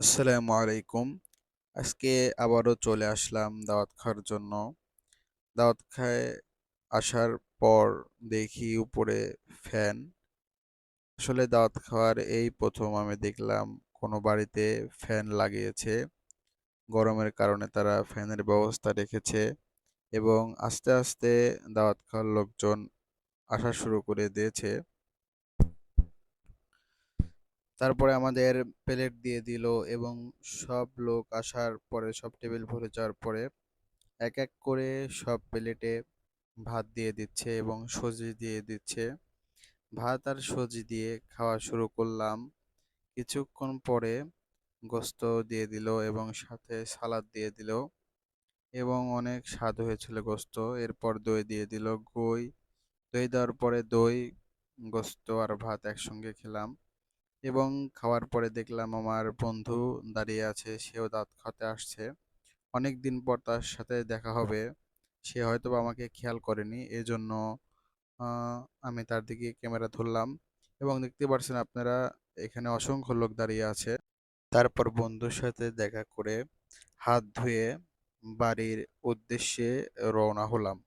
আসসালামু আলাইকুম। আজকে আবারও চলে আসলাম দাওয়াত খাওয়ার জন্য। দাওয়াত খায় আসার পর দেখি উপরে ফ্যান। আসলে দাওয়াত খাওয়ার এই ১ম আমি দেখলাম কোনো বাড়িতে ফ্যান লাগিয়েছে। গরমের কারণে তারা ফ্যানের ব্যবস্থা রেখেছে এবং আস্তে, আস্তে দাওয়াত খাওয়ার লোকজন আসা শুরু করে দিয়েছে। তারপরে আমাদের প্লেট দিয়ে দিল এবং সব লোক আসার পরে সব টেবিল ভরে যাওয়ার পরে এক এক করে সব প্লেটে ভাত দিয়ে দিচ্ছে এবং সবজি দিয়ে দিচ্ছে। ভাত আর সবজি দিয়ে খাওয়া শুরু করলাম। কিছুক্ষণ পরে গোস্ত দিয়ে দিল এবং সাথে সালাদ দিয়ে দিল এবং অনেক স্বাদ হয়েছিল গোস্ত। এরপর দই দিয়ে দিল। দই দেওয়ার পরে দই, গোস্ত আর ভাত একসঙ্গে খেলাম এবং খাওয়ার পরে দেখলাম আমার বন্ধু দাঁড়িয়ে আছে, সেও দাঁত খাওয়াতে আসছে। অনেকদিন পর তার সাথে দেখা হবে। সে হয়তোবা আমাকে খেয়াল করেনি। এজন্য আ আমি তার দিকে ক্যামেরা ধরলাম এবং দেখতে পারছেন আপনারা এখানে অসংখ্য লোক দাঁড়িয়ে আছে। তারপর বন্ধুর সাথে দেখা করে হাত ধুয়ে বাড়ির উদ্দেশ্যে রওনা হলাম।